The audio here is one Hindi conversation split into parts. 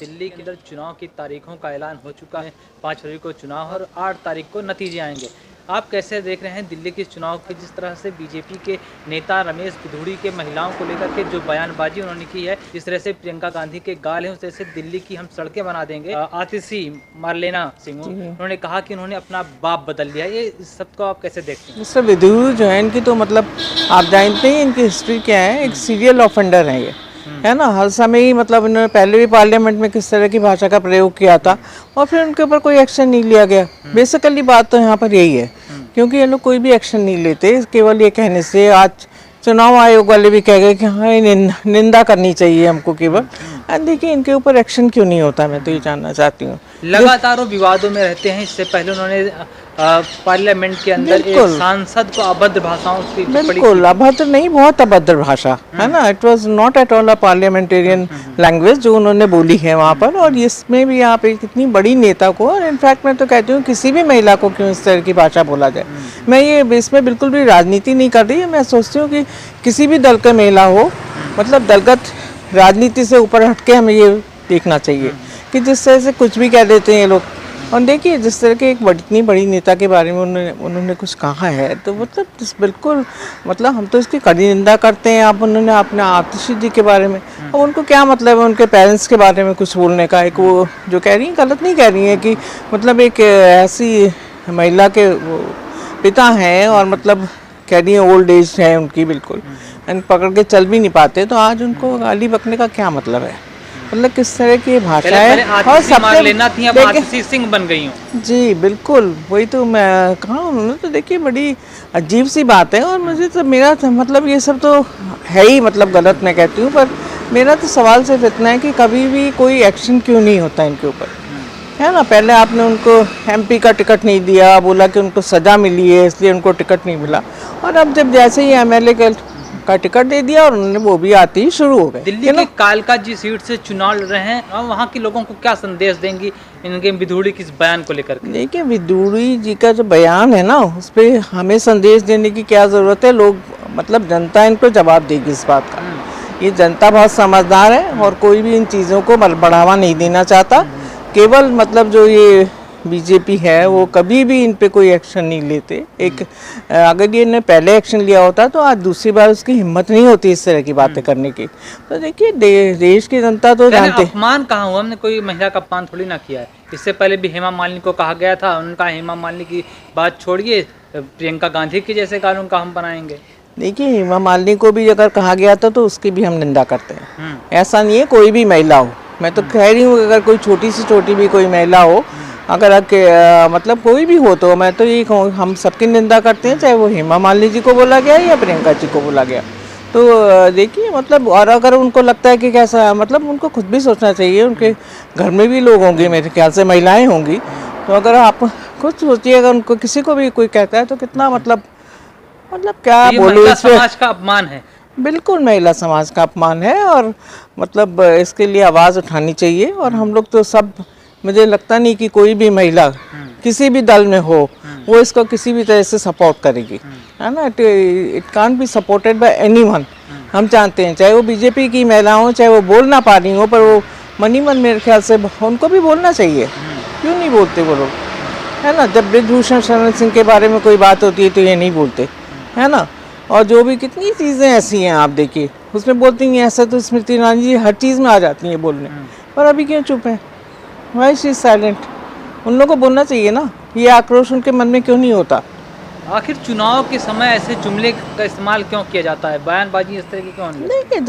दिल्ली के अंदर चुनाव की तारीखों का ऐलान हो चुका है। 5 फरवरी को चुनाव और 8 तारीख को नतीजे आएंगे। आप कैसे देख रहे हैं दिल्ली के चुनाव के, जिस तरह से बीजेपी के नेता रमेश बिधूड़ी के महिलाओं को लेकर के जो बयानबाजी उन्होंने की है, जिस तरह से प्रियंका गांधी के गाल हैं, उस तरह से दिल्ली की हम सड़कें बना देंगे। आतिशी मार्लेना सिंह उन्होंने कहा कि उन्होंने अपना बाप बदल लिया। ये इस सब को आप कैसे देखते हैं? मिस्टर विधूड़ी जो है इनकी तो मतलब आप जानते हैं इनकी हिस्ट्री क्या है। एक सीरियल ऑफेंडर है ये, है ना। हर समय ही मतलब इन्होंने पहले भी पार्लियामेंट में किस तरह की भाषा का प्रयोग किया था और फिर उनके ऊपर कोई एक्शन नहीं लिया गया। बेसिकली बात तो यहाँ पर यही है, क्योंकि ये लोग कोई भी एक्शन नहीं लेते। केवल ये कहने से आज चुनाव आयोग वाले भी कह गए कि हाँ ये निंदा करनी चाहिए हमको केवल। देखिए इनके ऊपर एक्शन क्यों नहीं होता, मैं तो ये जानना चाहती हूँ। लगातार वो विवादों में रहते हैं। इससे पहले उन्होंने पार्लियामेंट के अंदर एक सांसद को अभद्र भाषाओं की बिल्कुल अभद्र नहीं, बहुत अभद्र भाषा है ना। It was not at all a parliamentarian language जो उन्होंने बोली है वहाँ पर। और इसमें भी आप एक इतनी बड़ी नेता को, और इनफैक्ट मैं तो कहती हूँ किसी भी महिला को क्यों इस तरह की भाषा बोला जाए। मैं ये इसमें बिल्कुल भी राजनीति नहीं कर रही। मैं सोचती हूँ कि किसी भी दल का महिला हो, मतलब दलगत राजनीति से ऊपर हटके हमें ये देखना चाहिए कि जिस तरह से कुछ भी कह देते हैं ये लोग। और देखिए जिस तरह के एक इतनी बड़ी नेता के बारे में उन्होंने कुछ कहा है, तो मतलब बिल्कुल मतलब हम तो इसकी कड़ी निंदा करते हैं। आप उन्होंने अपने आतिशी जी के बारे में, अब उनको क्या मतलब है उनके पेरेंट्स के बारे में कुछ बोलने का। एक वो जो कह रही हैं गलत नहीं कह रही हैं कि मतलब एक ऐसी महिला के पिता हैं और मतलब कह रही हैं ओल्ड एज है उनकी बिल्कुल, एंड पकड़ के चल भी नहीं पाते, तो आज उनको गाली बकने का क्या मतलब है। मतलब किस तरह की भाषा है। और सबसे लेना थी, अब आतिशी सिंह बन गई हूँ। जी बिल्कुल, वही तो मैं कहा। उन्होंने तो देखिए बड़ी अजीब सी बात है। और मुझे तो मेरा तो मतलब ये सब तो है ही मतलब गलत मैं कहती हूँ, पर मेरा तो सवाल सिर्फ इतना है कि कभी भी कोई एक्शन क्यों नहीं होता इनके ऊपर, है ना। पहले आपने उनको एमपी का टिकट नहीं दिया, बोला कि उनको सज़ा मिली है इसलिए उनको टिकट नहीं मिला, और अब जब जैसे ही एमएलए का टिकट दे दिया और उन्होंने वो भी आती ही शुरू हो गए। दिल्ली के कालका जी सीट से चुनाव लड़ रहे हैं, और वहाँ के लोगों को क्या संदेश देंगी इनके विधूड़ी के बयान को लेकर? देखिए विधूड़ी जी का जो बयान है ना, उस पर हमें संदेश देने की क्या ज़रूरत है। लोग मतलब जनता इनको जवाब देगी इस बात का। ये जनता बहुत समझदार है और कोई भी इन चीज़ों को बढ़ावा नहीं देना चाहता। केवल मतलब जो ये बीजेपी है वो कभी भी इन पे कोई एक्शन नहीं लेते। एक अगर ये ने पहले एक्शन लिया होता तो आज दूसरी बार उसकी हिम्मत नहीं होती इस तरह की बातें करने की। तो देखिए देश की जनता तो जानते। अपमान कहाँ हुआ? हमने कोई महिला का अपमान थोड़ी ना किया है। इससे पहले भी हेमा मालिनी को कहा गया था, उनका हेमा मालिनी की बात छोड़िए, प्रियंका गांधी की जैसे कानून का हम बनाएंगे। देखिए हेमा मालिनी को भी अगर कहा गया था तो उसकी भी हम निंदा करते हैं। ऐसा नहीं है कोई भी महिला हो, मैं तो कह रही हूँ अगर कोई छोटी से छोटी भी कोई महिला हो, अगर मतलब कोई भी हो, तो मैं तो यही कहूँ हम सबकी निंदा करते हैं, चाहे वो हेमा मालिनी जी को बोला गया या प्रियंका जी को बोला गया। तो देखिए मतलब, और अगर उनको लगता है कि कैसा, मतलब उनको खुद भी सोचना चाहिए। उनके घर में भी लोग होंगे, मेरे ख्याल से महिलाएं होंगी। तो अगर आप खुद सोचिए, अगर उनको किसी को भी कोई कहता है तो कितना मतलब क्या बोलूं, समाज का अपमान है। बिल्कुल महिला समाज का अपमान है, और मतलब इसके लिए आवाज़ उठानी चाहिए। और हम लोग तो सब, मुझे लगता नहीं कि कोई भी महिला किसी भी दल में हो वो इसको किसी भी तरह से सपोर्ट करेगी, है ना। It can't be supported by anyone. हम जानते हैं चाहे वो बीजेपी की महिला हो, चाहे वो बोल ना पा रही हो, पर वो मन ही मन मेरे ख्याल से उनको भी बोलना चाहिए। क्यों नहीं बोलते वो लोग, है ना। जब बृजभूषण शरण सिंह के बारे में कोई बात होती है तो ये नहीं बोलते, है ना। और जो भी कितनी चीज़ें ऐसी हैं आप देखिए उसमें बोलती हैं। ऐसा तो स्मृति ईरानी जी हर चीज़ में आ जाती हैं बोलने, पर अभी क्यों चुप है? Why she is silent? उन लोगों को बोलना चाहिए ना। ये आक्रोश उनके मन में क्यों नहीं होता? आखिर चुनाव के समय ऐसे जुमले का इस्तेमाल क्यों किया जाता है? बयानबाजी इस तरह की क्यों नहीं? देखिए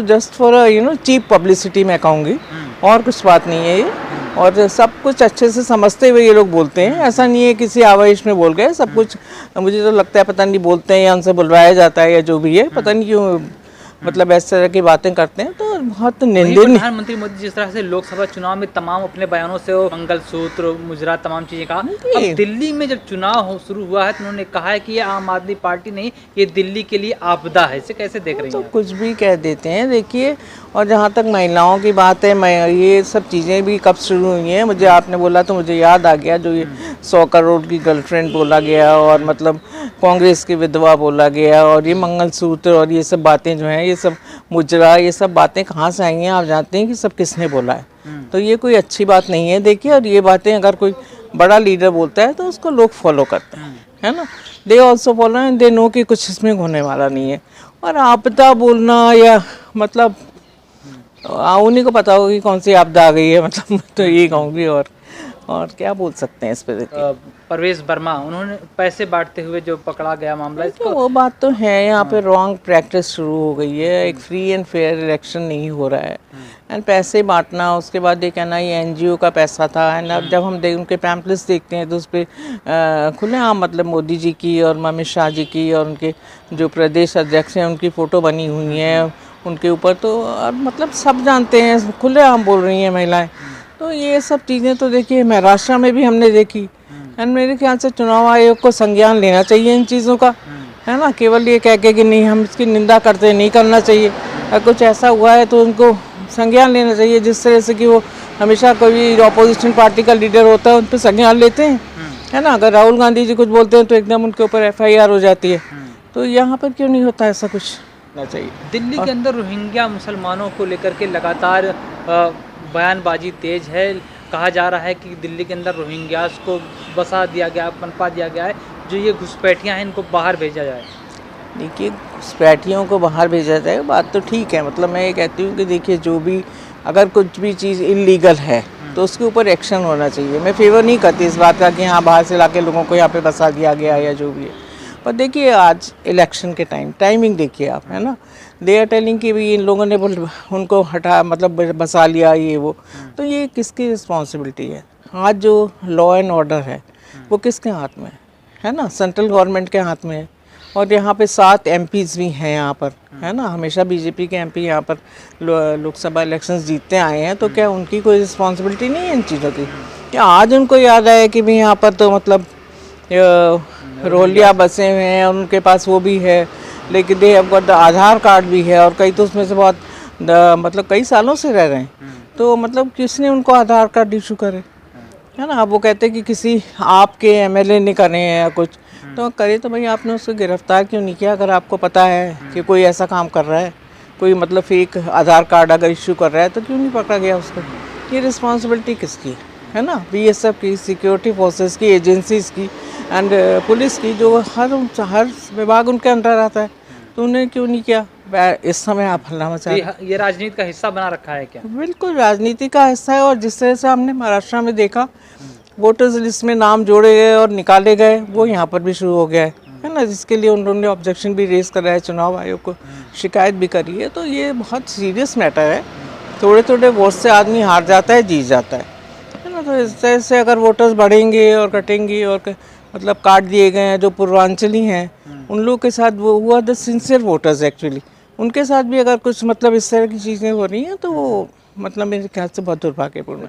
जस्ट फॉर चीप पब्लिसिटी मैं कहूँगी, और कुछ बात नहीं है ये। और सब कुछ अच्छे से समझते हुए ये लोग बोलते हैं। ऐसा नहीं है किसी आवेश में बोल गए। सब कुछ मुझे तो लगता है पता नहीं बोलते हैं या उनसे बुलवाया जाता है या जो भी है, पता नहीं क्यों मतलब इस तरह की बातें करते हैं। तो बहुत निंदनीय। प्रधानमंत्री मोदी जिस तरह से लोकसभा चुनाव में तमाम अपने बयानों से मंगलसूत्र, मुजरा, तमाम चीजें कहा, अब दिल्ली में जब चुनाव शुरू हुआ है तो उन्होंने कहा है कि ये आम आदमी पार्टी नहीं, ये दिल्ली के लिए आपदा है। इसे कैसे देख रही हैं? तो कुछ भी कह देते हैं। देखिए, और जहाँ तक महिलाओं की बात है, मैं ये सब चीज़ें भी कब शुरू हुई हैं, मुझे आपने बोला तो मुझे याद आ गया। जो ये 100 करोड़ की गर्लफ्रेंड बोला गया, और मतलब कांग्रेस की विधवा बोला गया, और ये मंगलसूत्र और ये सब बातें जो हैं, ये सब मुजरा, ये सब बातें कहाँ से आई हैं आप जानते हैं कि सब किसने बोला है। तो ये कोई अच्छी बात नहीं है देखिए, और ये बातें अगर कोई बड़ा लीडर बोलता है तो उसको लोग फॉलो करते हैं, है ना। They also follow and they know कि कुछ इसमें होने वाला नहीं है। और आपदा बोलना या मतलब उन्हीं को पता होगा कि कौन सी आपदा आ गई है, मतलब तो यही कहूँगी। और क्या बोल सकते हैं इस पे देखिए। परवेश वर्मा, उन्होंने पैसे बांटते हुए जो पकड़ा गया मामला, तो वो बात तो है, यहाँ पे रॉन्ग प्रैक्टिस शुरू हो गई है। एक फ्री एंड फेयर इलेक्शन नहीं हो रहा है, एंड पैसे बांटना, उसके बाद ये कहना ये एनजीओ का पैसा था। एंड अब जब हम उनके पैम्पलेट्स देखते हैं तो उस पर खुलेआम मतलब मोदी जी की और अमित शाह जी की और उनके जो प्रदेश अध्यक्ष हैं उनकी फ़ोटो बनी हुई है उनके ऊपर। तो मतलब सब जानते हैं, खुलेआम बोल रही हैं महिलाएं। तो ये सब चीज़ें तो देखिए महाराष्ट्र में भी हमने देखी, एंड मेरे ख्याल से चुनाव आयोग को संज्ञान लेना चाहिए इन चीज़ों का, है ना। केवल ये कह के कि नहीं हम इसकी निंदा करते, नहीं करना चाहिए। अगर कुछ ऐसा हुआ है तो उनको संज्ञान लेना चाहिए, जिस तरह से कि वो हमेशा कोई अपोजिशन पार्टी का लीडर होता है उन पर संज्ञान लेते हैं, है ना। अगर राहुल गांधी जी कुछ बोलते हैं तो एकदम उनके ऊपर FIR हो जाती है। तो यहाँ पर क्यों नहीं होता ऐसा कुछ होना चाहिए। दिल्ली के अंदर रोहिंग्या मुसलमानों को लेकर के लगातार बयानबाजी तेज है। कहा जा रहा है कि दिल्ली के अंदर रोहिंग्यास को बसा दिया गया, पनपा दिया गया है। जो ये घुसपैठियाँ हैं इनको बाहर भेजा जाए। देखिए घुसपैठियों को बाहर भेजा जाए बात तो ठीक है, मतलब मैं ये कहती हूँ कि देखिए जो भी अगर कुछ भी चीज़ इलीगल है तो उसके ऊपर एक्शन होना चाहिए। मैं फेवर नहीं करती इस बात का कि हाँ बाहर से लाके लोगों को यहाँ पे बसा दिया गया या जो भी है। पर देखिए आज इलेक्शन के टाइमिंग देखिए आप, है ना। दे आर टेलिंग कि भी इन लोगों ने उनको हटा मतलब बसा लिया ये वो। तो ये किसकी रिस्पॉन्सिबिलिटी है? आज जो लॉ एंड ऑर्डर है वो किसके हाथ में है ना, सेंट्रल गवर्नमेंट के हाथ में है। और यहाँ पे 7 MPs भी हैं यहाँ पर, है ना। हमेशा बीजेपी के MP यहाँ पर लोकसभा इलेक्शंस जीतते आए हैं, तो क्या उनकी कोई रिस्पॉन्सिबिलिटी नहीं है इन चीज़ों की? क्या आज उनको याद आया कि भाई यहाँ पर तो मतलब रोलिया बसे हुए हैं और उनके पास वो भी है, लेकिन they have got Aadhaar card भी है, और कई तो उसमें से बहुत मतलब कई सालों से रह रहे हैं। तो मतलब किसने उनको आधार कार्ड इशू करे, है ना। अब वो कहते हैं कि किसी आपके MLA ने करे हैं या कुछ, तो करे तो भाई आपने उसको गिरफ्तार क्यों नहीं किया? अगर आपको पता है कि कोई ऐसा काम कर रहा है, कोई मतलब फेक आधार कार्ड अगर इशू कर रहा है, तो क्यों नहीं पकड़ा गया उसको? ये रिस्पॉन्सिबिलिटी किसकी है ना? BSF की, सिक्योरिटी फोर्सेस की, एजेंसीज की एंड पुलिस की, जो हर विभाग उनके अंदर आता है। तो उन्हें क्यों नहीं किया? इस समय आप हल्ला मचा रहे हैं। ये राजनीति का हिस्सा बना रखा है क्या? बिल्कुल राजनीति का हिस्सा है। और जिस तरह से हमने महाराष्ट्र में देखा वोटर्स लिस्ट में नाम जोड़े गए और निकाले गए, वो यहाँ पर भी शुरू हो गया है ना, जिसके लिए उन्होंने ऑब्जेक्शन भी रेज करा है, चुनाव आयोग को शिकायत भी करी है। तो ये बहुत सीरियस मैटर है। थोड़े थोड़े वोट से आदमी हार जाता है, जीत जाता है ना। तो इस तरह से अगर वोटर्स बढ़ेंगे और कटेंगे और मतलब काट दिए गए हैं जो पूर्वांचली हैं, उन लोगों के साथ वो हुआ द सिंसियर वोटर्स एक्चुअली, उनके साथ भी अगर कुछ मतलब इस तरह की चीज़ें हो रही हैं तो वो मतलब मेरे ख्याल से बहुत दुर्भाग्यपूर्ण है।